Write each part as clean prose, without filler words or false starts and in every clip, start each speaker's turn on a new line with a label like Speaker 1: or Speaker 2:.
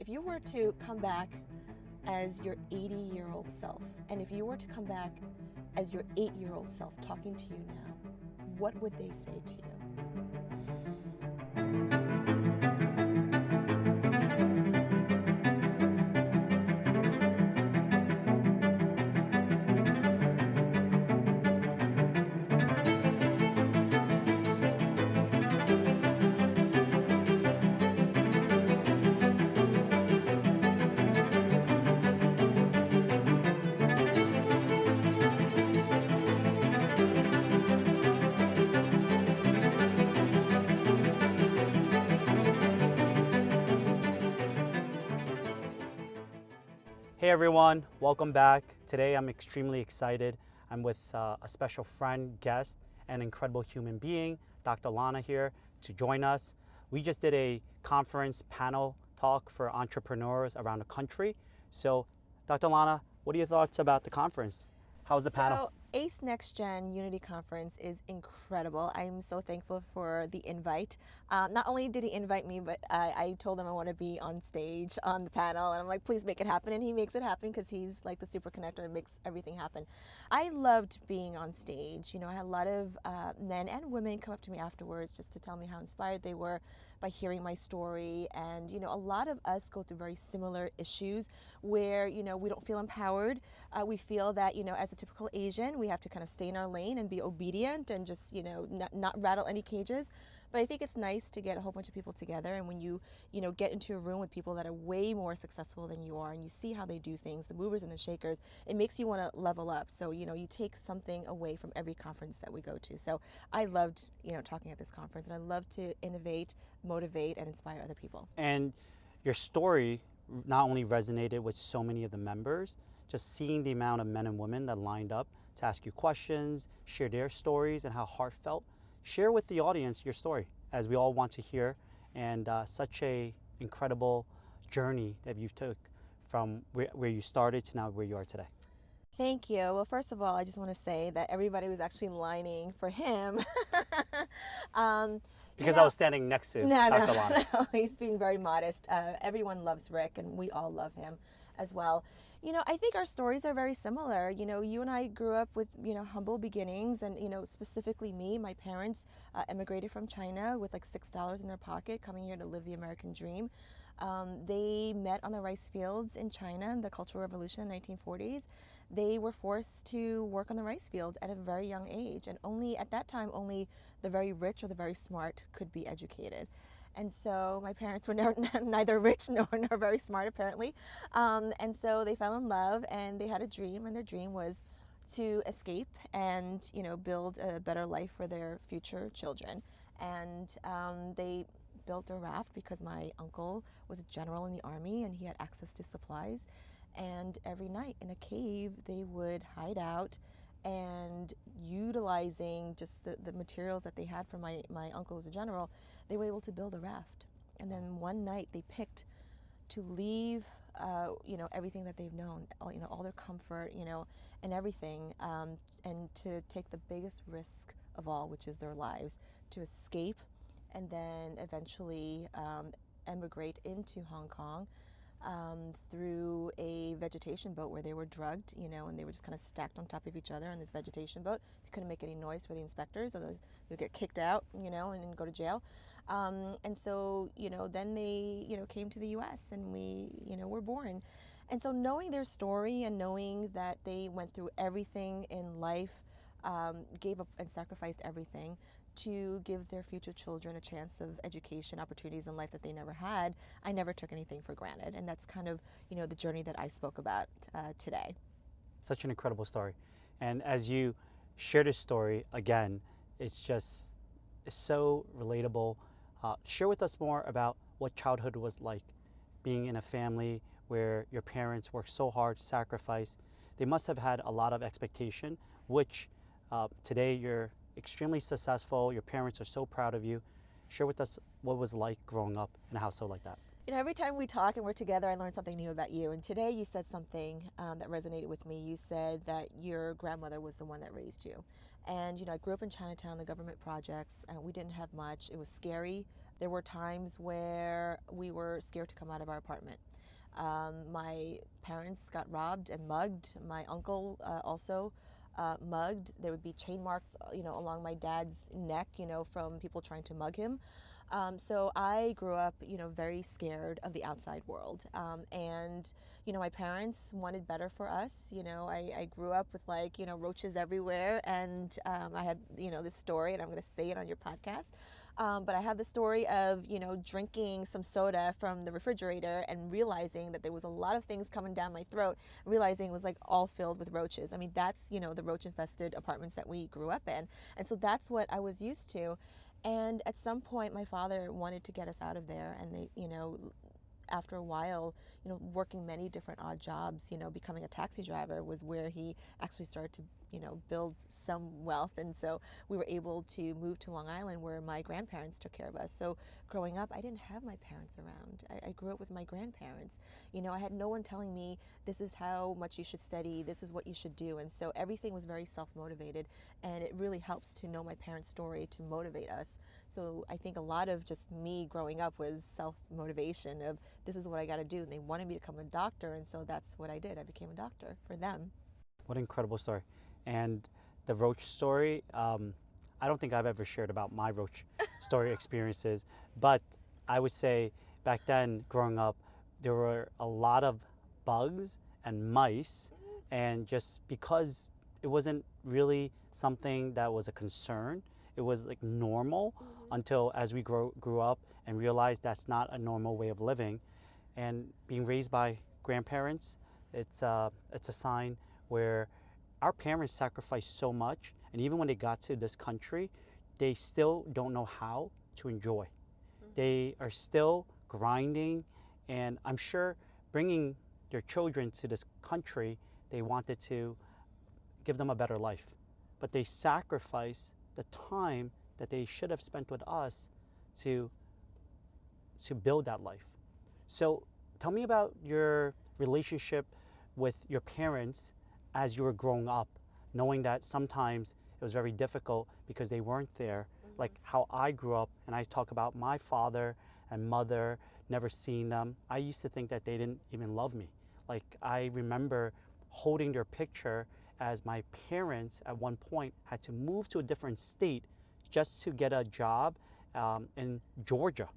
Speaker 1: If you were to come back as your 80-year-old self, and if you were to come back as your 8-year-old self talking to you now, what would they say to you?
Speaker 2: Hey everyone, welcome back. Today I'm extremely excited. I'm with a special friend, guest, and incredible human being, Dr. Lanna here to join us. We just did a conference panel talk for entrepreneurs around the country. So Dr. Lanna, what are your thoughts about the conference? How was the panel?
Speaker 1: ACE Next Gen Unity Conference is incredible. I'm so thankful for the invite. Not only did he invite me, but I told him I want to be on stage on the panel, and I'm like, please make it happen. And he makes it happen because he's like the super connector and makes everything happen. I loved being on stage. You know, I had a lot of men and women come up to me afterwards just to tell me how inspired they were by hearing my story. And, you know, a lot of us go through very similar issues where, you know, we don't feel empowered. We feel that, you know, as a typical Asian, we have to kind of stay in our lane and be obedient and just, you know, not rattle any cages. But I think it's nice to get a whole bunch of people together, and when you know, get into a room with people that are way more successful than you are, and you see how they do things, the movers and the shakers, it makes you want to level up. So, you know, you take something away from every conference that we go to. So I loved, you know, talking at this conference, and I love to innovate, motivate, and inspire other people.
Speaker 2: And your story not only resonated with so many of the members, just seeing the amount of men and women that lined up to ask you questions, share their stories and how heartfelt. Share with the audience your story, as we all want to hear, and such a incredible journey that you've took from where you started to now where you are today.
Speaker 1: Thank you. Well, first of all, I just want to say that everybody was actually lining for him.
Speaker 2: Because I was standing next to Dr. Lanna.
Speaker 1: No, he's being very modest. Everyone loves Rick, and we all love him as well. You know, I think our stories are very similar. You know, you and I grew up with, you know, humble beginnings, and, you know, specifically me, my parents immigrated from China with like $6 in their pocket, coming here to live the American dream. They met on the rice fields in China in the Cultural Revolution in the 1940s. They were forced to work on the rice field at a very young age, and only at that time, only the very rich or the very smart could be educated. And so my parents were neither rich nor very smart, apparently. And so they fell in love, and they had a dream, and their dream was to escape and, you know, build a better life for their future children. And they built a raft because my uncle was a general in the army, and he had access to supplies. And every night in a cave, they would hide out, and utilizing just the materials that they had from my uncle as a general, they were able to build a raft. And then one night they picked to leave, you know, everything that they've known, you know, all their comfort, you know, and everything, and to take the biggest risk of all, which is their lives, to escape and then eventually emigrate into Hong Kong. Through a vegetation boat where they were drugged, you know, and they were just kind of stacked on top of each other on this vegetation boat. They couldn't make any noise for the inspectors, otherwise they would get kicked out, you know, and then go to jail. And so, you know, then they, you know, came to the U.S. and we, you know, were born. And so knowing their story and knowing that they went through everything in life, gave up and sacrificed everything to give their future children a chance of education, opportunities in life that they never had, I never took anything for granted. And that's kind of, you know, the journey that I spoke about today.
Speaker 2: Such an incredible story. And as you share this story, again, it's so relatable. Share with us more about what childhood was like, being in a family where your parents worked so hard, sacrificed. They must have had a lot of expectation, which today you're extremely successful. Your parents are so proud of you. Share with us what it was like growing up in a household like that.
Speaker 1: You know, every time we talk and we're together, I learn something new about you. And today you said something that resonated with me. You said that your grandmother was the one that raised you. And, you know, I grew up in Chinatown, the government projects. We didn't have much. It was scary. There were times where we were scared to come out of our apartment. My parents got robbed and mugged. My uncle also mugged. There would be chain marks, along my dad's neck, from people trying to mug him. So I grew up, very scared of the outside world. And, my parents wanted better for us. I grew up with roaches everywhere. And I had, this story, and I'm going to say it on your podcast. But I have the story of, drinking some soda from the refrigerator and realizing that there was a lot of things coming down my throat, realizing it was all filled with roaches. I mean, that's, the roach infested apartments that we grew up in. And so that's what I was used to. And at some point, my father wanted to get us out of there. And they, after a while, working many different odd jobs, becoming a taxi driver was where he actually started to, build some wealth. And so we were able to move to Long Island where my grandparents took care of us. So growing up, I didn't have my parents around. I grew up with my grandparents. I had no one telling me this is how much you should study, this is what you should do. And so everything was very self-motivated, and it really helps to know my parents' story to motivate us. So I think a lot of just me growing up was self-motivation of this is what I got to do. And they wanted me to become a doctor, and so that's what I did. I became a doctor for them.
Speaker 2: What an incredible story. And the roach story, I don't think I've ever shared about my roach story experiences, but I would say back then growing up, there were a lot of bugs and mice, and just because it wasn't really something that was a concern, it was normal until as we grew up and realized that's not a normal way of living. And being raised by grandparents, it's a sign where our parents sacrificed so much, and even when they got to this country, they still don't know how to enjoy. They are still grinding, and I'm sure bringing their children to this country, they wanted to give them a better life. But they sacrificed the time that they should have spent with us to build that life. So tell me about your relationship with your parents as you were growing up, knowing that sometimes it was very difficult because they weren't there, like how I grew up. And I talk about my father and mother, never seeing them. I used to think that they didn't even love me. I remember holding their picture as my parents at one point had to move to a different state just to get a job in Georgia.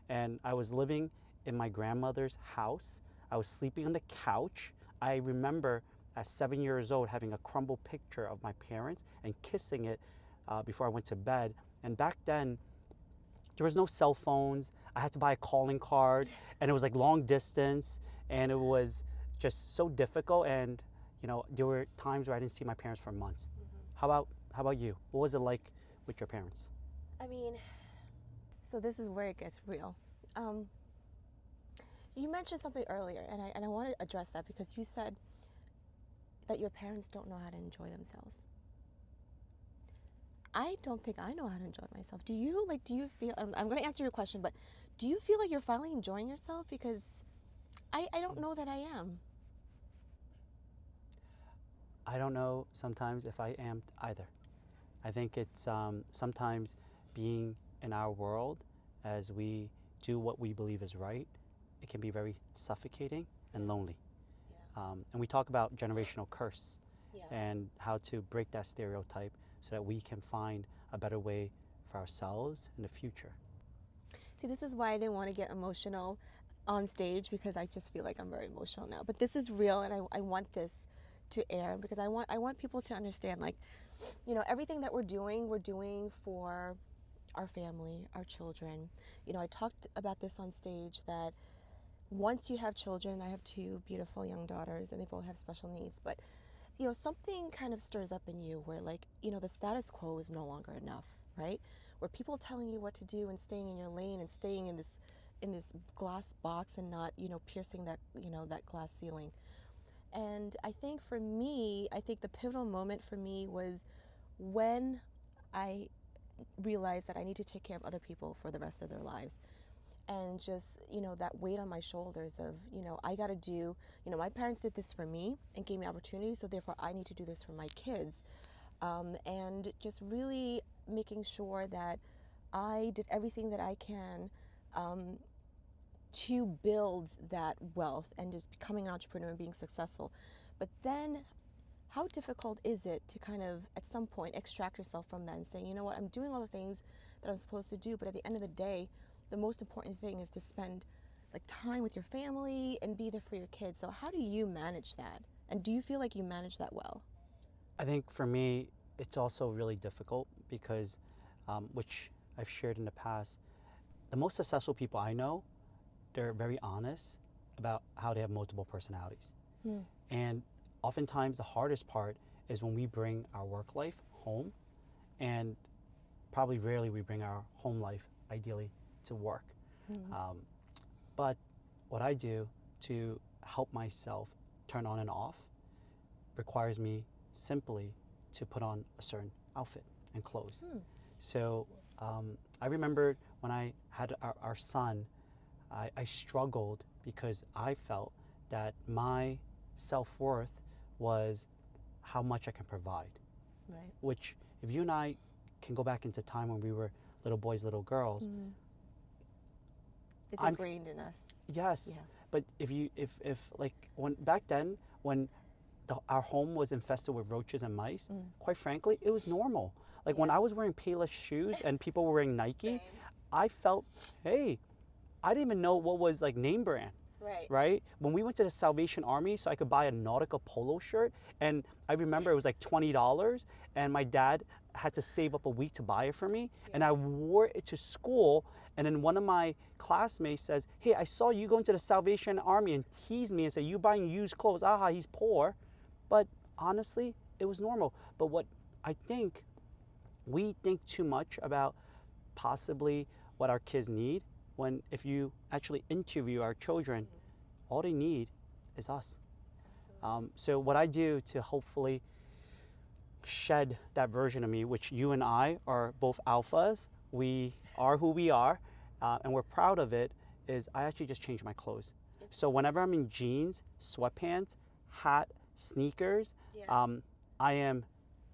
Speaker 2: And I was living in my grandmother's house. I was sleeping on the couch. I remember at 7 years old having a crumbled picture of my parents and kissing it before I went to bed. And back then, there was no cell phones. I had to buy a calling card, and it was long distance, and it was just so difficult. And there were times where I didn't see my parents for months. How about you? What was it like with your parents?
Speaker 1: I mean, so this is where it gets real. You mentioned something earlier, and I want to address that because you said that your parents don't know how to enjoy themselves. I don't think I know how to enjoy myself. Do you? Do you feel, I'm going to answer your question, but do you feel like you're finally enjoying yourself? Because I don't know that I am.
Speaker 2: I don't know sometimes if I am either. I think it's sometimes being in our world as we do what we believe is right, it can be very suffocating and lonely. And we talk about generational curse and how to break that stereotype so that we can find a better way for ourselves in the future.
Speaker 1: See, this is why I didn't want to get emotional on stage, because I just feel like I'm very emotional now. But this is real, and I want this to air because I want people to understand, everything that we're doing for our family, our children. I talked about this on stage that once you have children, I have two beautiful young daughters, and they both have special needs, but something kind of stirs up in you where the status quo is no longer enough, right? Where people telling you what to do and staying in your lane and staying in this glass box and not, piercing that, that glass ceiling. And I think for me, the pivotal moment for me was when I realized that I need to take care of other people for the rest of their lives. And just, that weight on my shoulders of, I got to do, my parents did this for me and gave me opportunities, so therefore I need to do this for my kids. And just really making sure that I did everything that I can to build that wealth and just becoming an entrepreneur and being successful. But then how difficult is it to kind of at some point extract yourself from that and say, you know what, I'm doing all the things that I'm supposed to do, but at the end of the day, the most important thing is to spend like time with your family and be there for your kids. So how do you manage that? And do you feel like you manage that well?
Speaker 2: I think for me, it's also really difficult because, which I've shared in the past, the most successful people I know, they're very honest about how they have multiple personalities. And oftentimes the hardest part is when we bring our work life home, and probably rarely we bring our home life ideally to work. But what I do to help myself turn on and off requires me simply to put on a certain outfit and clothes. So I remember when I had our son, I struggled because I felt that my self-worth was how much I can provide.
Speaker 1: Right.
Speaker 2: Which, if you and I can go back into time when we were little boys, little girls,
Speaker 1: it's ingrained in us.
Speaker 2: Yes,
Speaker 1: Yeah.
Speaker 2: but if like when back then when our home was infested with roaches and mice, quite frankly, it was normal. Like when I was wearing Payless shoes and people were wearing Nike, I felt, hey, I didn't even know what was like name brand. Right? When we went to the Salvation Army so I could buy a Nautica polo shirt, and I remember it was like $20, and my dad had to save up a week to buy it for me, and I wore it to school, and then one of my classmates says, hey, I saw you going to the Salvation Army, and teased me and said, you buying used clothes, aha, he's poor. But honestly, it was normal. But what I think, we think too much about possibly what our kids need, when if you actually interview our children, all they need is us. So what I do to hopefully shed that version of me, which you and I are both alphas, we are who we are, and we're proud of it, is I actually just change my clothes. So whenever I'm in jeans, sweatpants, hat, sneakers, I am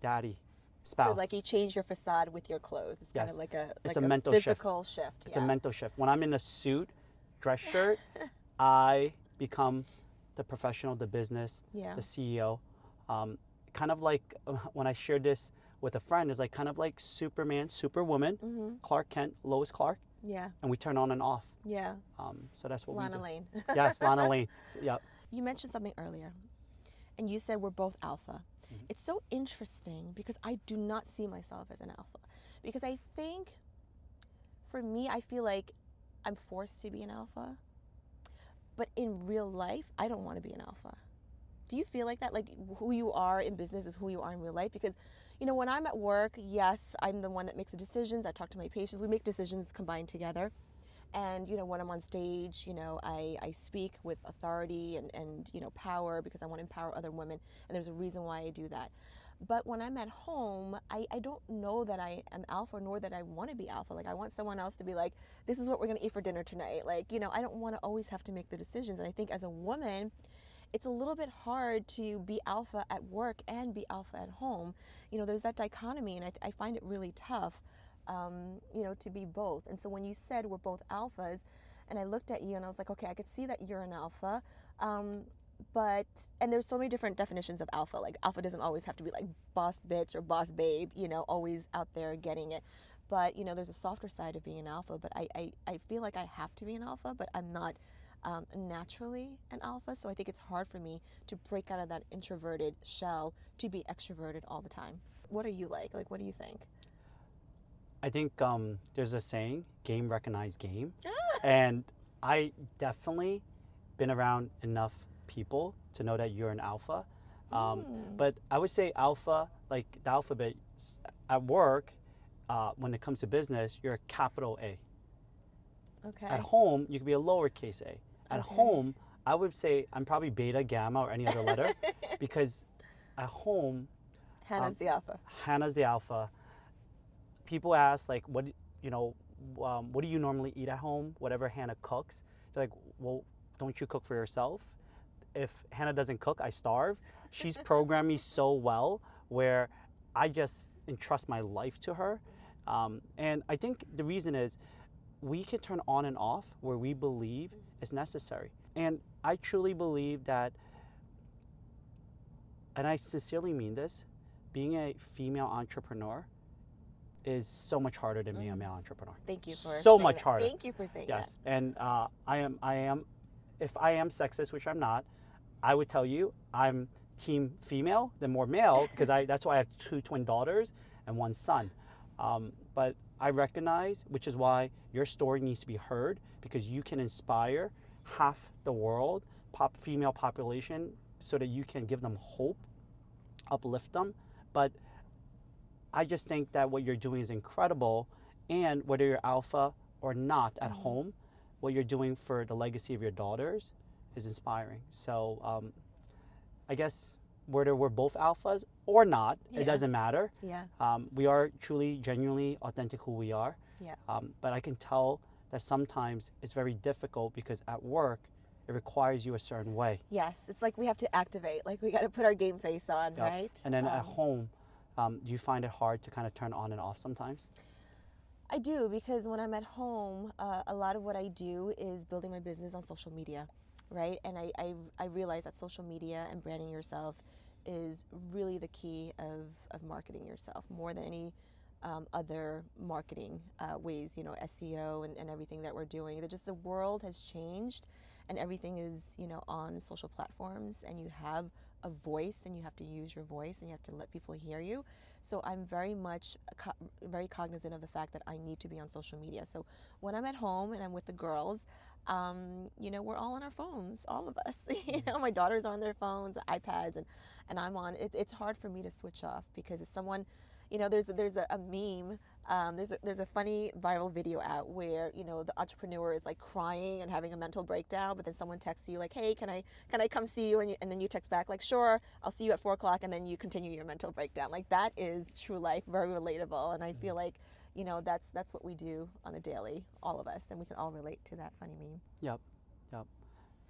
Speaker 2: daddy, spouse.
Speaker 1: So like you change your facade with your clothes. It's kind of like
Speaker 2: it's
Speaker 1: a
Speaker 2: mental
Speaker 1: physical shift.
Speaker 2: It's a mental shift. When I'm in a suit, dress shirt, I become the professional, the business, the CEO. Kind of like when I shared this with a friend, it's like kind of like Superman, Superwoman, Clark Kent, Lois Clark.
Speaker 1: Yeah.
Speaker 2: And we turn on and off.
Speaker 1: Yeah.
Speaker 2: So that's what
Speaker 1: Lana
Speaker 2: we do.
Speaker 1: Lane.
Speaker 2: Yes, Lana Lane. Yep.
Speaker 1: You mentioned something earlier, and you said we're both alpha. It's so interesting because I do not see myself as an alpha. Because I think, for me, I feel like I'm forced to be an alpha. But in real life, I don't want to be an alpha. Do you feel like that? Like who you are in business is who you are in real life? Because, you know, when I'm at work, yes, I'm the one that makes the decisions. I talk to my patients. We make decisions combined together. And, you know, when I'm on stage, you know, I speak with authority and, you know, power because I want to empower other women. And there's a reason why I do that. But when I'm at home, I don't know that I am alpha, nor that I want to be alpha. Like, I want someone else to be like, this is what we're going to eat for dinner tonight. Like, you know, I don't want to always have to make the decisions. And I think as a woman, it's a little bit hard to be alpha at work and be alpha at home. You know, there's that dichotomy, and I find it really tough, you know, to be both. And so when you said we're both alphas, and I looked at you and I was like, okay, I could see that you're an alpha. And there's so many different definitions of alpha. Like alpha doesn't always have to be like boss bitch or boss babe, you know, always out there getting it. But, you know, there's a softer side of being an alpha. But I feel like I have to be an alpha, but I'm not naturally an alpha. So I think it's hard for me to break out of that introverted shell to be extroverted all the time. What are you like? Like, what do you think?
Speaker 2: I think there's a saying, game recognized game. And I definitely been around enough people to know that you're an alpha. But I would say alpha, like the alphabet, at work, when it comes to business, you're a capital A.
Speaker 1: Okay.
Speaker 2: At home, you could be a lowercase a. At home, I would say I'm probably beta, gamma, or any other letter, because at home,
Speaker 1: Hannah's the alpha.
Speaker 2: Hannah's the alpha. People ask, like, what, you know, what do you normally eat at home? Whatever Hannah cooks. They're like, well, don't you cook for yourself? If Hannah doesn't cook, I starve. She's programmed me so well where I just entrust my life to her. And I think the reason is we can turn on and off where we believe is necessary. And I truly believe that, and I sincerely mean this, being a female entrepreneur is so much harder than being a male entrepreneur.
Speaker 1: Thank you for
Speaker 2: so
Speaker 1: saying
Speaker 2: much
Speaker 1: that.
Speaker 2: harder.
Speaker 1: Thank you for saying
Speaker 2: Yes,
Speaker 1: that.
Speaker 2: and I am, if I am sexist, which I'm not, I would tell you I'm team female than more male because that's why I have 2 twin daughters and 1 son. But I recognize, which is why your story needs to be heard, because you can inspire half the world, female population, so that you can give them hope, uplift them. But I just think that what you're doing is incredible, and whether you're alpha or not at home, what you're doing for the legacy of your daughters is inspiring. So I guess whether we're both alphas or not, it doesn't matter.
Speaker 1: Yeah.
Speaker 2: We are truly, genuinely authentic who we are.
Speaker 1: Yeah.
Speaker 2: But I can tell that sometimes it's very difficult because at work, it requires you a certain way.
Speaker 1: Yes, it's like we have to activate, like we got to put our game face on,
Speaker 2: Yep.
Speaker 1: right?
Speaker 2: And then at home, do you find it hard to kind of turn on and off sometimes?
Speaker 1: I do, because when I'm at home, a lot of what I do is building my business on social media, right? And I realize that social media and branding yourself is really the key of marketing yourself more than any other marketing ways, SEO and everything that we're doing. The world has changed, and everything is, on social platforms, and you have a voice, and you have to use your voice, and you have to let people hear you. So I'm very much very cognizant of the fact that I need to be on social media. So when I'm at home and I'm with the girls, we're all on our phones, all of us. My daughters are on their phones, iPads, and I'm on. It's hard for me to switch off, because if someone, there's a meme. There's a funny viral video out where the entrepreneur is like crying and having a mental breakdown, but then someone texts you like, "Hey, can I come see you?" And then you text back like, "Sure, I'll see you at 4 o'clock," and then you continue your mental breakdown. Like, that is true life, very relatable, and I feel like that's what we do on a daily, all of us, and we can all relate to that funny meme.
Speaker 2: Yep.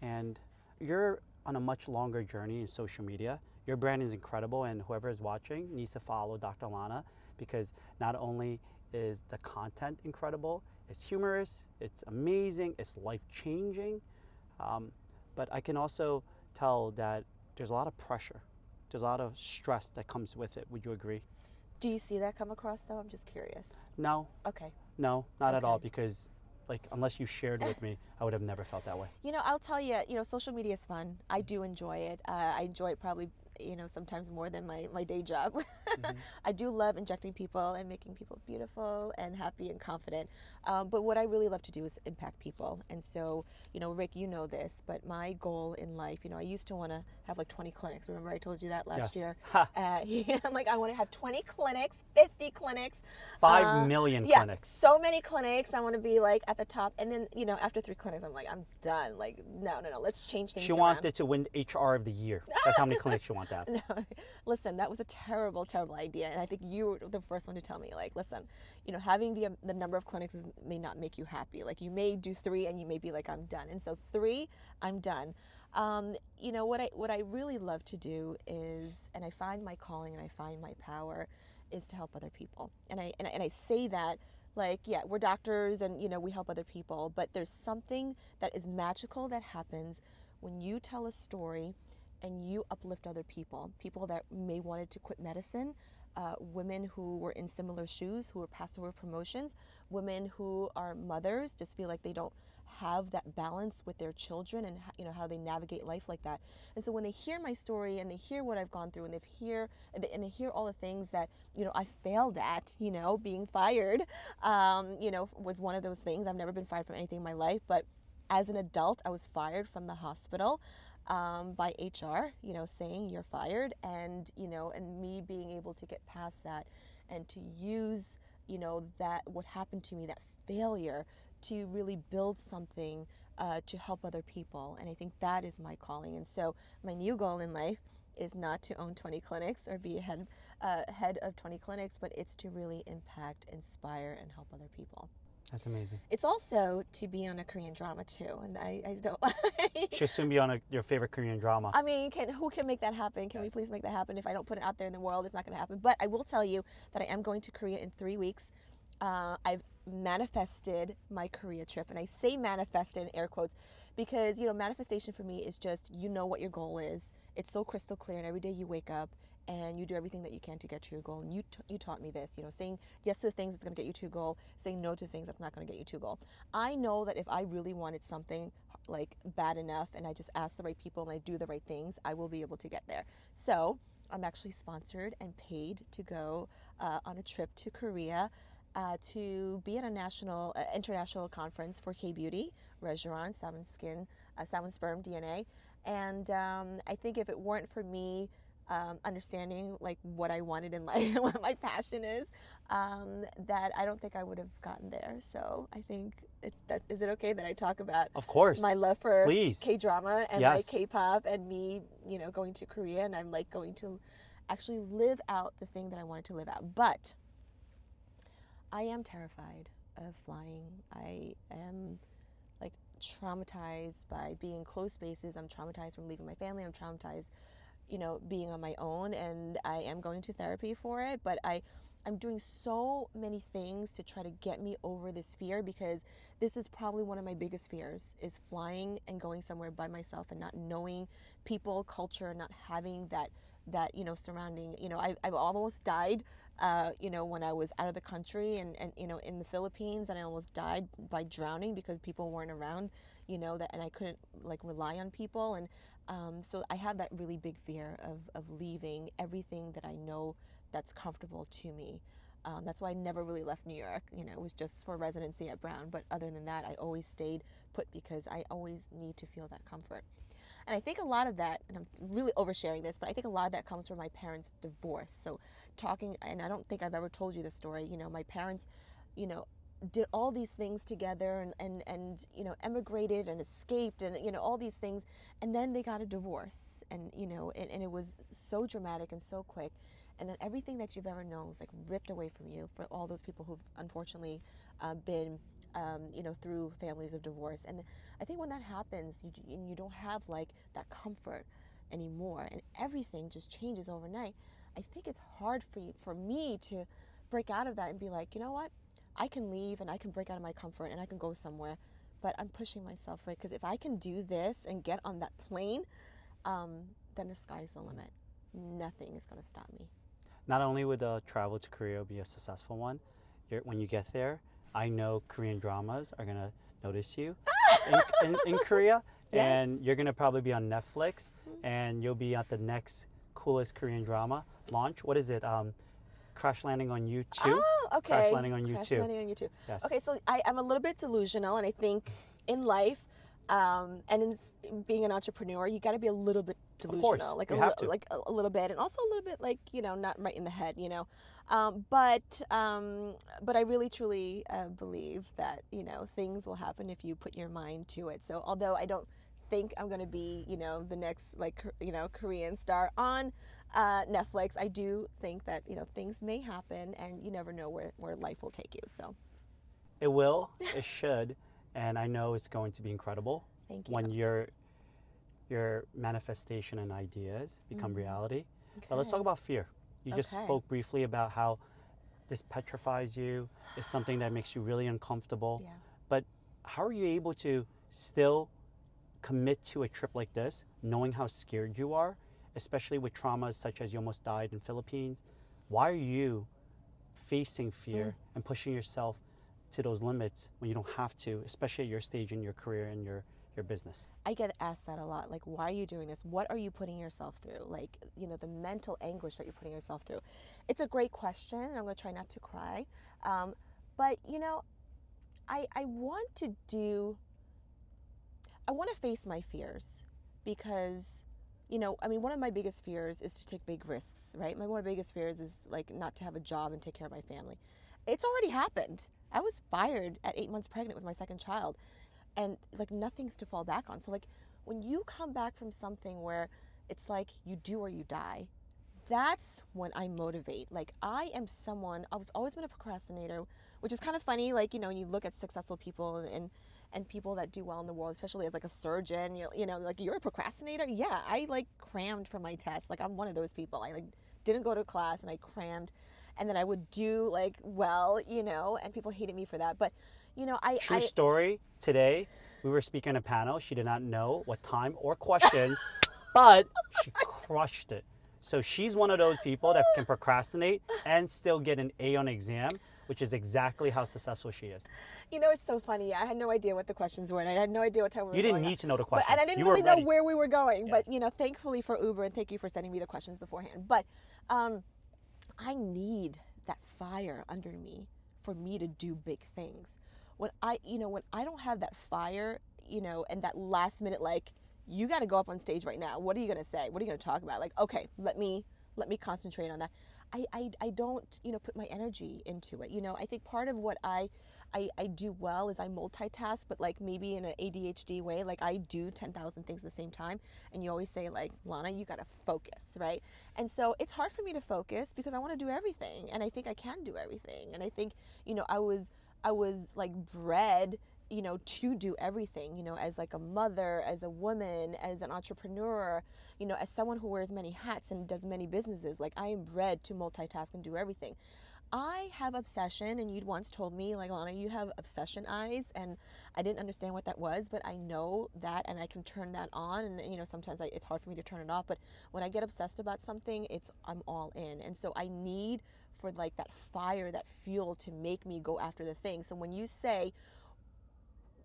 Speaker 2: And you're on a much longer journey in social media. Your brand is incredible, and whoever is watching needs to follow Dr. Lanna, because not only is the content incredible, it's humorous, it's amazing, it's life-changing, but I can also tell that there's a lot of pressure, there's a lot of stress that comes with it. Would you agree?
Speaker 1: Do you see that come across, though? I'm just curious.
Speaker 2: No.
Speaker 1: Okay.
Speaker 2: No, not at all,
Speaker 1: Okay.
Speaker 2: because unless you shared with me, I would have never felt that way.
Speaker 1: I'll tell you, social media is fun. I do enjoy it. I enjoy it probably, sometimes more than my day job. I do love injecting people and making people beautiful and happy and confident. But what I really love to do is impact people. And so, Rick, you know this, but my goal in life, I used to want to have like 20 clinics. Remember I told you that last year? I'm like, I want to have 20 clinics, 50 clinics.
Speaker 2: 5 million clinics.
Speaker 1: So many clinics. I want to be like at the top. And then, after 3 clinics, I'm like, I'm done. Like, no, let's change things
Speaker 2: She
Speaker 1: around.
Speaker 2: wanted to win HR of the year. That's how many clinics she wanted to have.
Speaker 1: No, listen, that was a terrible, terrible idea. And I think you were the first one to tell me, like, listen, having the number of clinics may not make you happy. Like, you may do 3 and you may be like, I'm done. And so 3, I'm done. What I really love to do is, and I find my calling and I find my power, is to help other people. And I say that, like, yeah, we're doctors and, we help other people, but there's something that is magical that happens when you tell a story and you uplift other people that may wanted to quit medicine, women who were in similar shoes, who were passed over promotions, women who are mothers, just feel like they don't have that balance with their children, and how they navigate life like that. And so when they hear my story and they hear what I've gone through, and they hear all the things that I failed at, being fired, was one of those things. I've never been fired from anything in my life, but as an adult, I was fired from the hospital by HR, saying you're fired, and and me being able to get past that and to use that what happened to me, that failure, to really build something to help other people. And I think that is my calling. And so my new goal in life is not to own 20 clinics or be head of 20 clinics, but it's to really impact, inspire, and help other people.
Speaker 2: That's amazing.
Speaker 1: It's also to be on a Korean drama too, and I don't.
Speaker 2: She'll soon be on your favorite Korean drama.
Speaker 1: I mean, who can make that happen? Can we please make that happen? If I don't put it out there in the world, it's not going to happen. But I will tell you that I am going to Korea in 3 weeks. I've manifested my Korea trip, and I say manifested in air quotes because manifestation for me is just what your goal is. It's so crystal clear, and every day you wake up and you do everything that you can to get to your goal. And you taught me this, saying yes to the things that's going to get you to your goal, saying no to things that's not going to get you to your goal. I know that if I really wanted something like bad enough, and I just ask the right people and I do the right things, I will be able to get there. So I'm actually sponsored and paid to go on a trip to Korea to be at a international conference for K-beauty, Regeron, salmon sperm DNA. And I think if it weren't for me understanding like what I wanted in life, what my passion is, that I don't think I would have gotten there. So I think, is it okay that I talk about
Speaker 2: Of course.
Speaker 1: my love for
Speaker 2: Please.
Speaker 1: K-drama and
Speaker 2: Yes.
Speaker 1: like K-pop and me, going to Korea, and I'm like going to actually live out the thing that I wanted to live out. But I am terrified of flying. I am like traumatized by being in close spaces. I'm traumatized from leaving my family. I'm traumatized, being on my own, and I am going to therapy for it. But I'm doing so many things to try to get me over this fear, because this is probably one of my biggest fears, is flying and going somewhere by myself and not knowing people, culture, not having that surrounding. I've almost died when I was out of the country and in the Philippines, and I almost died by drowning because people weren't around, and I couldn't like rely on people. And so I have that really big fear of leaving everything that I know that's comfortable to me. That's why I never really left New York. It was just for residency at Brown. But other than that, I always stayed put because I always need to feel that comfort. And I think a lot of that, and I'm really oversharing this, but I think a lot of that comes from my parents' divorce. So and I don't think I've ever told you this story, my parents, did all these things together and emigrated and escaped and, all these things. And then they got a divorce, and it was so dramatic and so quick. And then everything that you've ever known was like ripped away from you for all those people who've unfortunately been through families of divorce. And I think when that happens, you don't have like that comfort anymore, and everything just changes overnight. I think it's hard for me to break out of that and be like, you know what, I can leave and I can break out of my comfort and I can go somewhere, but I'm pushing myself, right? Because if I can do this and get on that plane, then the sky's the limit. Nothing is going to stop me.
Speaker 2: Not only would the travel to Korea be a successful one, when you get there, I know Korean dramas are going to notice you in Korea.
Speaker 1: Yes.
Speaker 2: And you're going to probably be on Netflix, and you'll be at the next coolest Korean drama launch. What is it? Crash Landing on You 2?
Speaker 1: Oh, okay.
Speaker 2: Crash Landing on You
Speaker 1: Crash
Speaker 2: 2.
Speaker 1: Landing on You 2.
Speaker 2: Yes.
Speaker 1: Okay, so I'm a little bit delusional, and I think in life, and in being an entrepreneur, you got to be a little bit delusional,
Speaker 2: Of course,
Speaker 1: like
Speaker 2: you have to.
Speaker 1: like a little bit, and also a little bit like not right in the head, But I really truly believe that things will happen if you put your mind to it. So although I don't think I'm going to be the next Korean star on Netflix, I do think that things may happen, and you never know where life will take you. So
Speaker 2: It will, it should, and I know it's going to be incredible.
Speaker 1: Thank you.
Speaker 2: When your manifestation and ideas become reality. But let's talk about fear. You just
Speaker 1: Okay.
Speaker 2: spoke briefly about how this petrifies you, is something that makes you really uncomfortable.
Speaker 1: Yeah.
Speaker 2: But how are you able to still commit to a trip like this, knowing how scared you are, especially with traumas such as you almost died in Philippines? Why are you facing fear and pushing yourself to those limits when you don't have to, especially at your stage in your career and your business?
Speaker 1: I get asked that a lot. Like, why are you doing this? What are you putting yourself through? Like, the mental anguish that you're putting yourself through. It's a great question. I'm going to try not to cry. But, I want to face my fears, because, one of my biggest fears is to take big risks, right? One of my biggest fears is like not to have a job and take care of my family. It's already happened. I was fired at 8 months pregnant with my second child. And like nothing's to fall back on. So like when you come back from something where it's like you do or you die, that's when I motivate. Like I've always been a procrastinator, which is kind of funny. Like, when you look at successful people and people that do well in the world, especially as like a surgeon, like you're a procrastinator. Yeah, I like crammed for my test. Like I'm one of those people. I like didn't go to class and I crammed. and then I would do like well, and people hated me for that. But
Speaker 2: True story. Today, we were speaking on a panel. She did not know what time or questions, but she crushed it. So she's one of those people that can procrastinate and still get an A on exam, which is exactly how successful she is.
Speaker 1: It's so funny. I had no idea what the questions were, and I had no idea what time we were
Speaker 2: You didn't
Speaker 1: going
Speaker 2: need to know the
Speaker 1: But,
Speaker 2: questions.
Speaker 1: and I didn't
Speaker 2: You
Speaker 1: really
Speaker 2: were
Speaker 1: know
Speaker 2: ready.
Speaker 1: where we were going.
Speaker 2: Yeah.
Speaker 1: But, thankfully for Uber, and thank you for sending me the questions beforehand. But I need that fire under me for me to do big things. When I don't have that fire, and that last minute, like, you got to go up on stage right now. What are you going to say? What are you going to talk about? Like, okay, let me concentrate on that. I don't, put my energy into it. I think part of what I do well is I multitask, but like maybe in an ADHD way, like I do 10,000 things at the same time. And you always say like, Lanna, you got to focus, right? And so it's hard for me to focus because I want to do everything. And I think I can do everything. And I think, I was like bred, to do everything, as like a mother, as a woman, as an entrepreneur, as someone who wears many hats and does many businesses. Like I am bred to multitask and do everything. I have obsession, and you'd once told me, like, Lanna, you have obsession eyes, and I didn't understand what that was, but I know that, and I can turn that on, and sometimes it's hard for me to turn it off, but when I get obsessed about something, I'm all in, and so I need for like that fire, that fuel to make me go after the thing. So when you say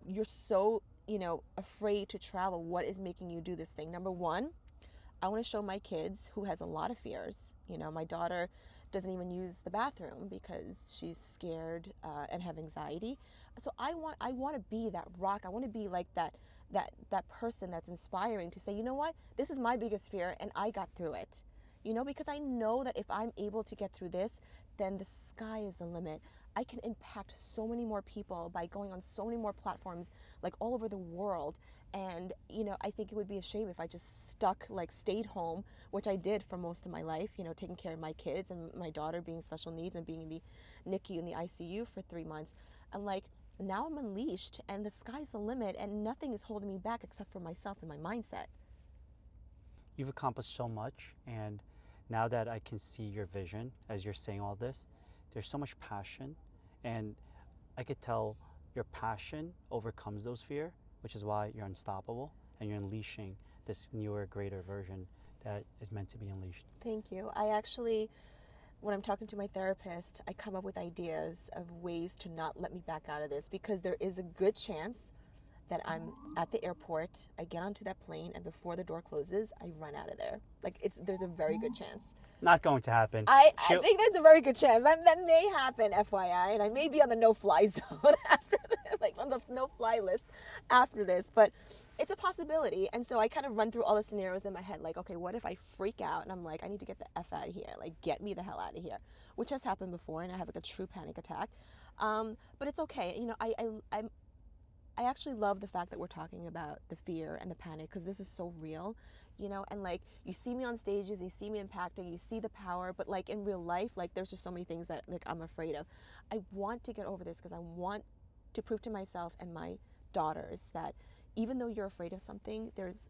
Speaker 1: you're so, afraid to travel, what is making you do this thing? Number one, I want to show my kids, who has a lot of fears. My daughter doesn't even use the bathroom because she's scared and have anxiety. So I want to be that rock. I want to be like that person that's inspiring to say, you know what, this is my biggest fear and I got through it. Because I know that if I'm able to get through this, then the sky is the limit. I can impact so many more people by going on so many more platforms, like all over the world. And, I think it would be a shame if I just stayed home, which I did for most of my life, taking care of my kids and my daughter being special needs and being in the NICU and the ICU for 3 months. I'm like, now I'm unleashed and the sky's the limit and nothing is holding me back except for myself and my mindset.
Speaker 2: You've accomplished so much, and now that I can see your vision as you're saying all this, there's so much passion, and I could tell your passion overcomes those fear, which is why you're unstoppable and you're unleashing this newer, greater version that is meant to be unleashed.
Speaker 1: Thank you. I actually, when I'm talking to my therapist, I come up with ideas of ways to not let me back out of this, because there is a good chance that I'm at the airport, I get onto that plane, and before the door closes, I run out of there. Like there's a very good chance.
Speaker 2: Not going to happen.
Speaker 1: I think there's a very good chance. That may happen, FYI, and I may be on the no-fly zone after this, like on the no-fly list after this, but it's a possibility. And so I kind of run through all the scenarios in my head, like, okay, what if I freak out and I'm like, I need to get the F out of here, like get me the hell out of here, which has happened before, and I have like a true panic attack. But it's okay. I actually love the fact that we're talking about the fear and the panic, because this is so real, and like you see me on stages, you see me impacting, you see the power, but like in real life, like there's just so many things that like I'm afraid of. I want to get over this because I want to prove to myself and my daughters that even though you're afraid of something, there's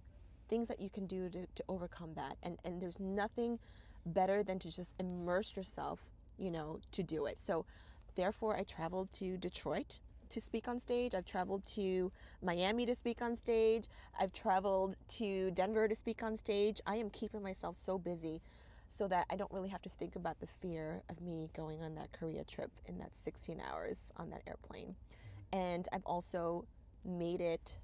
Speaker 1: things that you can do to overcome that. And there's nothing better than to just immerse yourself, to do it. So therefore I traveled to Detroit to speak on stage. I've traveled to Miami to speak on stage. I've traveled to Denver to speak on stage. I am keeping myself so busy so that I don't really have to think about the fear of me going on that Korea trip in that 16 hours on that airplane. And I've also made it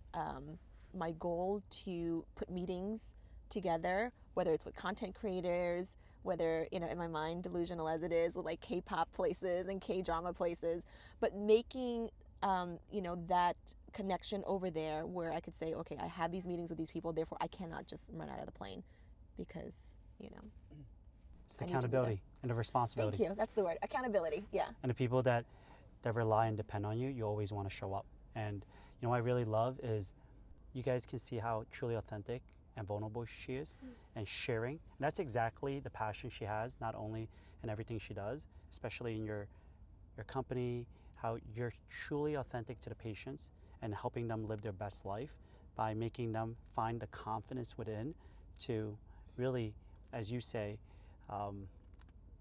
Speaker 1: my goal to put meetings together, whether it's with content creators, whether, in my mind, delusional as it is, with like K-pop places and K-drama places, but making that connection over there where I could say, okay, I have these meetings with these people, therefore I cannot just run out of the plane because,
Speaker 2: It's the accountability and the responsibility.
Speaker 1: Thank you. That's the word. Accountability. Yeah.
Speaker 2: And the people that rely and depend on you, you always want to show up. And what I really love is you guys can see how truly authentic and vulnerable she is and sharing. And that's exactly the passion she has, not only in everything she does, especially in your company, how you're truly authentic to the patients and helping them live their best life by making them find the confidence within to really, as you say,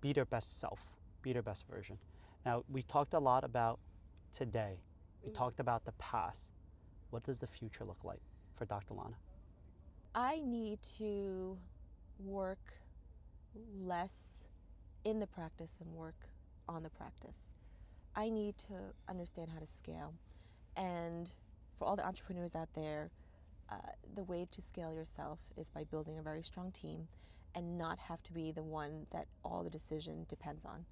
Speaker 2: be their best self, be their best version. Now, we talked a lot about today. We talked about the past. What does the future look like for Dr. Lanna?
Speaker 1: I need to work less in the practice and work on the practice. I need to understand how to scale. And for all the entrepreneurs out there, the way to scale yourself is by building a very strong team and not have to be the one that all the decision depends on.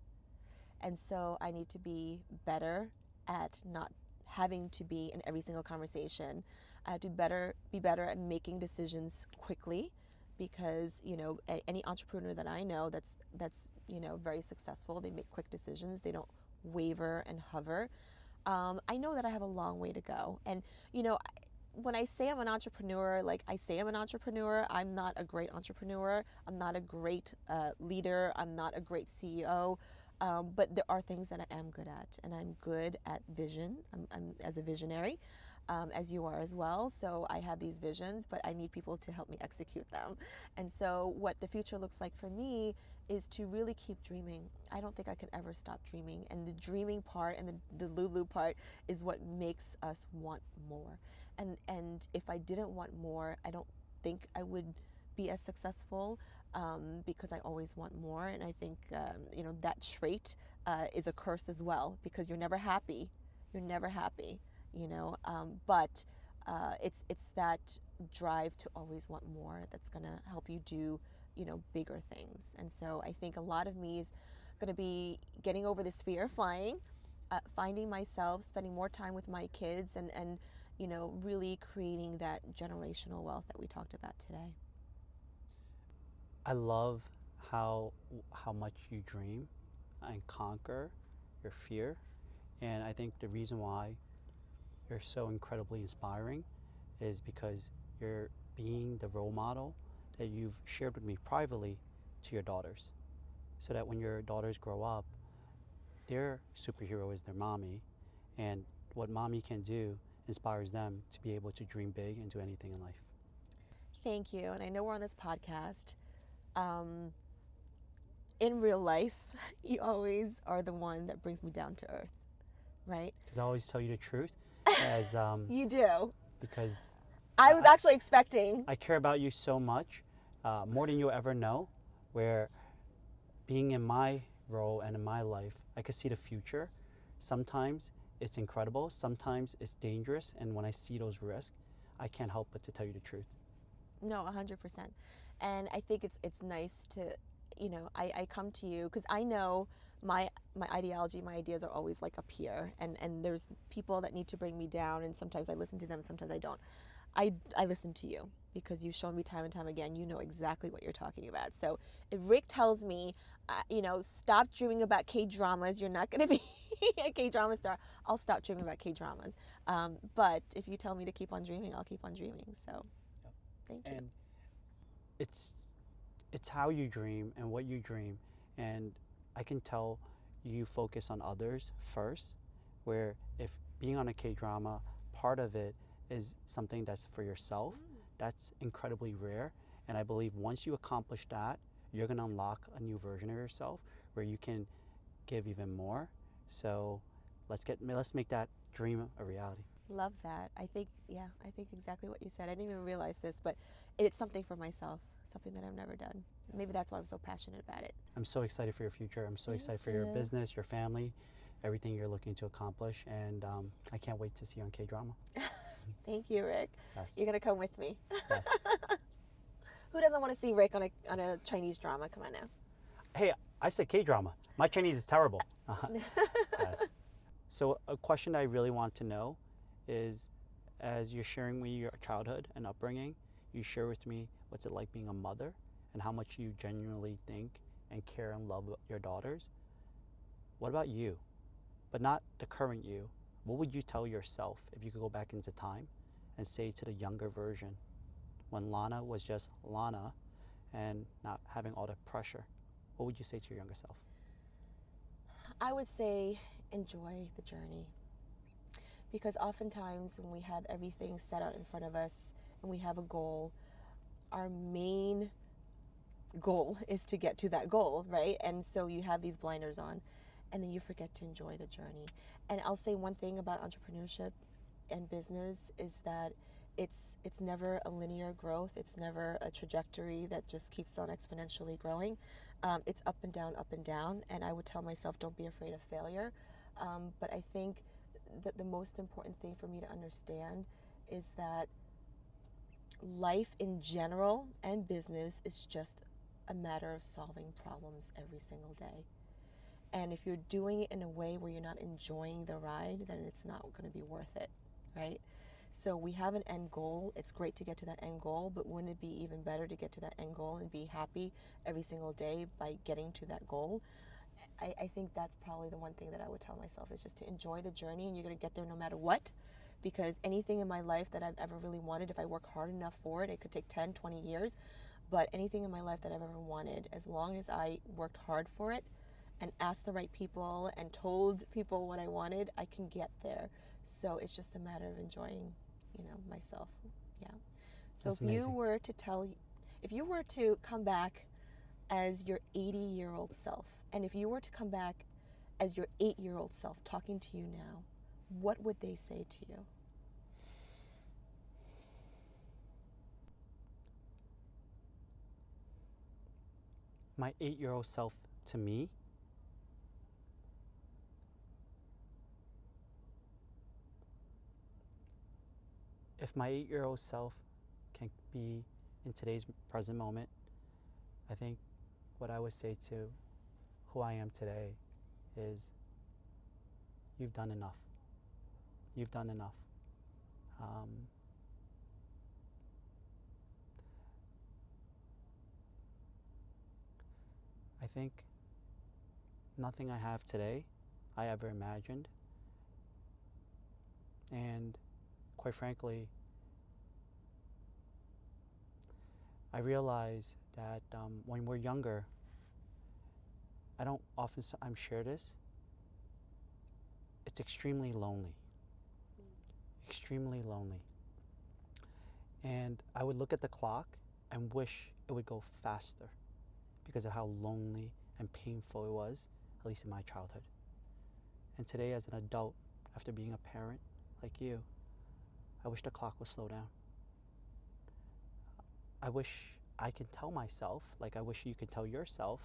Speaker 1: And so I need to be better at not having to be in every single conversation. I have to be better at making decisions quickly, because any entrepreneur that I know that's very successful, they make quick decisions. They don't waver and hover. I know that I have a long way to go, and when I say I'm an entrepreneur, I say I'm an entrepreneur, I'm not a great entrepreneur. I'm not a great leader. I'm not a great CEO. But there are things that I am good at, and I'm good at vision. I'm as a visionary, as you are as well. So I have these visions, but I need people to help me execute them. And so what the future looks like for me is to really keep dreaming. I don't think I can ever stop dreaming. And the dreaming part and the Lulu part is what makes us want more. And if I didn't want more, I don't think I would be as successful, because I always want more. And I think that trait is a curse as well, because you're never happy. You're never happy, but it's that drive to always want more that's going to help you do bigger things. And so I think a lot of me is going to be getting over this fear of flying, finding myself, spending more time with my kids, and really creating that generational wealth that we talked about today.
Speaker 2: I love how much you dream and conquer your fear. And I think the reason why you're so incredibly inspiring is because you're being the role model that you've shared with me privately to your daughters. So that when your daughters grow up, their superhero is their mommy. And what mommy can do inspires them to be able to dream big and do anything in life.
Speaker 1: Thank you. And I know we're on this podcast. In real life, you always are the one that brings me down to earth, right?
Speaker 2: Because I always tell you the truth. As
Speaker 1: You do.
Speaker 2: Because
Speaker 1: I was actually expecting.
Speaker 2: I care about you so much, more than you'll ever know, where being in my role and in my life, I could see the future. Sometimes it's incredible, sometimes it's dangerous, and when I see those risks, I can't help but to tell you the truth.
Speaker 1: No, 100%. And I think it's nice to, I come to you because I know my ideology, my ideas are always up here, and there's people that need to bring me down, and sometimes I listen to them, sometimes I don't. I listen to you because you've shown me time and time again, you know exactly what you're talking about. So if Rick tells me, stop dreaming about K-dramas, you're not going to be a K-drama star, I'll stop dreaming about K-dramas. But if you tell me to keep on dreaming, I'll keep on dreaming. So thank you.
Speaker 2: And it's how you dream and what you dream. And I can tell you focus on others first, where if being on a K-drama, part of it is something that's for yourself. That's incredibly rare. And I believe once you accomplish that, you're going to unlock a new version of yourself where you can give even more. So let's make that dream a reality.
Speaker 1: Love that. I think exactly what you said. I didn't even realize this, but it's something for myself, something that I've never done. Maybe that's why I'm so passionate about it.
Speaker 2: I'm so excited for your future. I'm so
Speaker 1: Thank
Speaker 2: excited for your
Speaker 1: you.
Speaker 2: business, your family, everything you're looking to accomplish. And I can't wait to see you on K-drama.
Speaker 1: Thank you, Rick.
Speaker 2: Yes.
Speaker 1: You're going to come with me.
Speaker 2: Yes.
Speaker 1: Who doesn't want to see Rick on a Chinese drama? Come on now.
Speaker 2: Hey, I said K-drama. My Chinese is terrible. Yes. So a question I really want to know is, as you're sharing with me your childhood and upbringing, you share with me what's it like being a mother and how much you genuinely think and care and love your daughters. What about you? But not the current you. What would you tell yourself if you could go back into time and say to the younger version when Lanna was just Lanna and not having all the pressure? What would you say to your younger self?
Speaker 1: I would say enjoy the journey. Because oftentimes when we have everything set out in front of us and we have a goal, our main goal is to get to that goal, right? And so you have these blinders on. and then you forget to enjoy the journey. And I'll say one thing about entrepreneurship and business is that it's never a linear growth. It's never a trajectory that just keeps on exponentially growing. It's up and down, up and down. And I would tell myself, don't be afraid of failure. But I think that the most important thing for me to understand is that life in general and business is just a matter of solving problems every single day. And if you're doing it in a way where you're not enjoying the ride, then it's not going to be worth it, right? So we have an end goal. It's great to get to that end goal, but wouldn't it be even better to get to that end goal and be happy every single day by getting to that goal? I think that's probably the one thing that I would tell myself, is just to enjoy the journey, and you're going to get there no matter what. Because anything in my life that I've ever really wanted, if I work hard enough for it, it could take 10, 20 years. But anything in my life that I've ever wanted, as long as I worked hard for it and asked the right people and told people what I wanted, I can get there. So it's just a matter of enjoying, myself. Yeah. So
Speaker 2: That's
Speaker 1: if you
Speaker 2: amazing.
Speaker 1: were to if you were to come back as your 80-year-old self, and if you were to come back as your 8-year-old self talking to you now, what would they say to you?
Speaker 2: My 8-year-old self to me, if my 8-year-old self can be in today's present moment, I think what I would say to who I am today is, you've done enough. You've done enough. I think nothing I have today I ever imagined. And quite frankly, I realize that when we're younger, I don't often share this, it's extremely lonely. Extremely lonely. And I would look at the clock and wish it would go faster because of how lonely and painful it was, at least in my childhood. And today, as an adult, after being a parent like you, I wish the clock would slow down. I wish I can tell myself, like I wish you could tell yourself,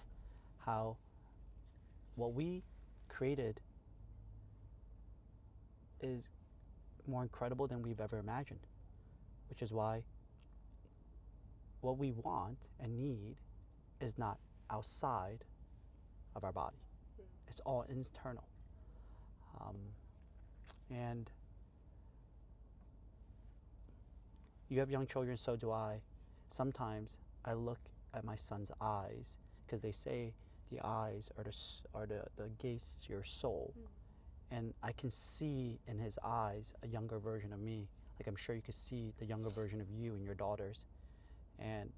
Speaker 2: how what we created is more incredible than we've ever imagined, which is why what we want and need is not outside of our body. It's all internal. And you have young children, so do I. Sometimes I look at my son's eyes, because they say the eyes are the gates to your soul. And I can see in his eyes a younger version of me. Like I'm sure you could see the younger version of you and your daughters. And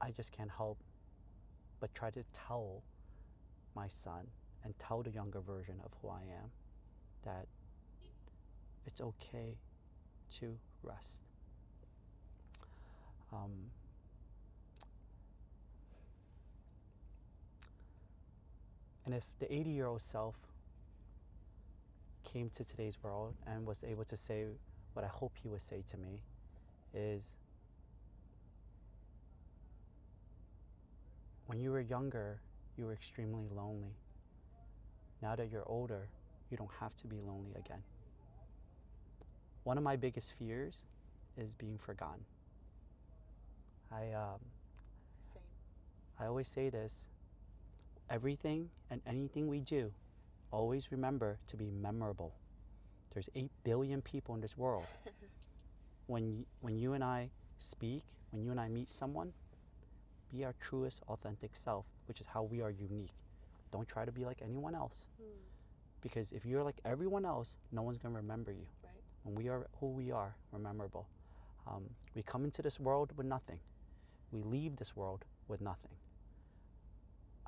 Speaker 2: I just can't help but try to tell my son and tell the younger version of who I am that it's okay to rest. And if the 80-year-old self came to today's world and was able to say what I hope he would say to me is, when you were younger, you were extremely lonely. Now that you're older, you don't have to be lonely again. One of my biggest fears is being forgotten. I always say this, everything and anything we do, always remember to be memorable. There's 8 billion people in this world. When you and I speak, when you and I meet someone, be our truest, authentic self, which is how we are unique. Don't try to be like anyone else. Because if you're like everyone else, no one's going to remember you.
Speaker 1: Right.
Speaker 2: When we are who we are, we're memorable. We come into this world with nothing. We leave this world with nothing.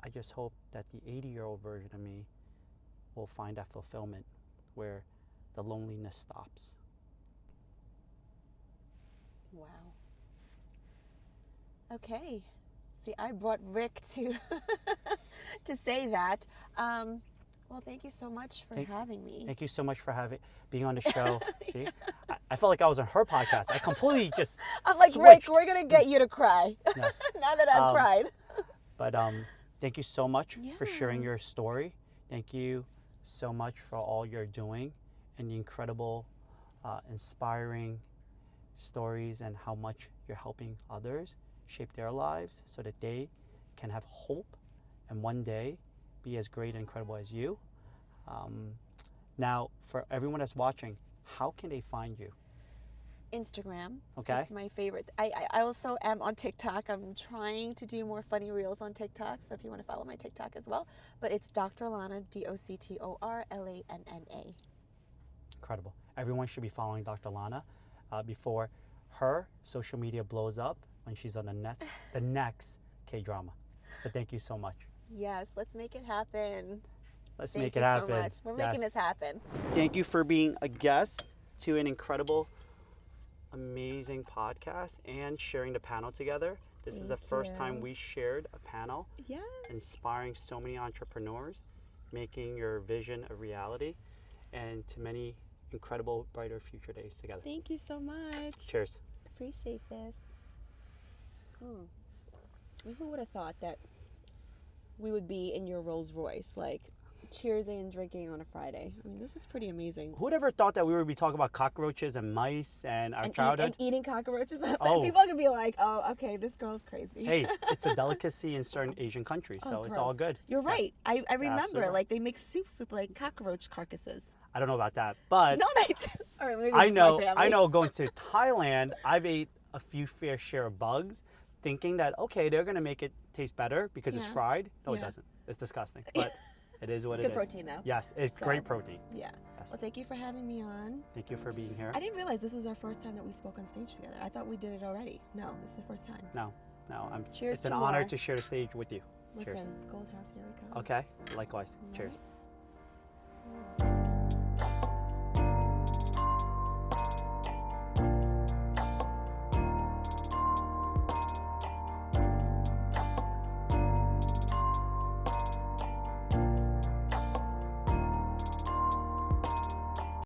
Speaker 2: I just hope that the 80-year-old version of me will find that fulfillment where the loneliness stops.
Speaker 1: Wow. Okay. See, I brought Rick to to say that. Well, thank you so much for having me.
Speaker 2: Thank you so much for being on the show. See, I felt like I was on her podcast. I completely just
Speaker 1: I'm like,
Speaker 2: switched.
Speaker 1: Rick, we're gonna get you to cry.
Speaker 2: Yes.
Speaker 1: Now that I've cried.
Speaker 2: But thank you so much for sharing
Speaker 1: Yeah.
Speaker 2: your story. Thank you so much for all you're doing and the incredible, inspiring stories and how much you're helping others shape their lives so that they can have hope and one day be as great and incredible as you. Now, for everyone that's watching, how can they find you?
Speaker 1: Instagram.
Speaker 2: Okay.
Speaker 1: That's my favorite. I also am on TikTok. I'm trying to do more funny reels on TikTok. So if you want to follow my TikTok as well. But it's Dr. Lanna, DoctorLanna.
Speaker 2: Incredible. Everyone should be following Dr. Lanna before her social media blows up when she's on the next K-drama. So thank you so much.
Speaker 1: Yes, let's make it happen.
Speaker 2: Let's
Speaker 1: Thank
Speaker 2: make it
Speaker 1: you
Speaker 2: happen.
Speaker 1: so much. We're making this happen.
Speaker 2: Thank you for being a guest to an incredible, amazing podcast and sharing the panel together. This is the first time we shared a panel.
Speaker 1: Yes.
Speaker 2: Inspiring so many entrepreneurs, making your vision a reality, and to many incredible, brighter future days together.
Speaker 1: Thank you so much.
Speaker 2: Cheers.
Speaker 1: Appreciate this. Who would have thought that we would be in your Rolls Royce, like cheersing and drinking on a Friday? I mean, this is pretty amazing.
Speaker 2: Who'd ever thought that we would be talking about cockroaches and mice and our childhood?
Speaker 1: And eating cockroaches.
Speaker 2: Oh.
Speaker 1: People could be like, oh, okay, this girl's crazy.
Speaker 2: Hey, it's a delicacy in certain Asian countries, so it's all good.
Speaker 1: You're right. I remember,
Speaker 2: Absolutely.
Speaker 1: like, they make soups with, like, cockroach carcasses.
Speaker 2: I don't know about that, but
Speaker 1: No, they do. All right, maybe it's
Speaker 2: I
Speaker 1: just
Speaker 2: know.
Speaker 1: my family.
Speaker 2: I know. Going to Thailand, I've ate a few fair share of bugs, thinking that okay, they're gonna make it taste better because it's
Speaker 1: Yeah.
Speaker 2: fried. No, it
Speaker 1: Yeah.
Speaker 2: doesn't. It's disgusting, but it is what
Speaker 1: It's
Speaker 2: it
Speaker 1: good
Speaker 2: is.
Speaker 1: protein, though.
Speaker 2: Yes, it's
Speaker 1: So-
Speaker 2: great protein.
Speaker 1: Yeah.
Speaker 2: Yes.
Speaker 1: Well, thank you for having me on.
Speaker 2: Thank you for being here.
Speaker 1: I didn't realize this was our first time that we spoke on stage together. I thought we did it already. No, this is the first time.
Speaker 2: No,
Speaker 1: Cheers
Speaker 2: it's an
Speaker 1: to
Speaker 2: honor
Speaker 1: more.
Speaker 2: to share the stage with you.
Speaker 1: Listen,
Speaker 2: Cheers.
Speaker 1: Gold House, here we go.
Speaker 2: Okay. Likewise.
Speaker 1: All
Speaker 2: Cheers.
Speaker 1: right.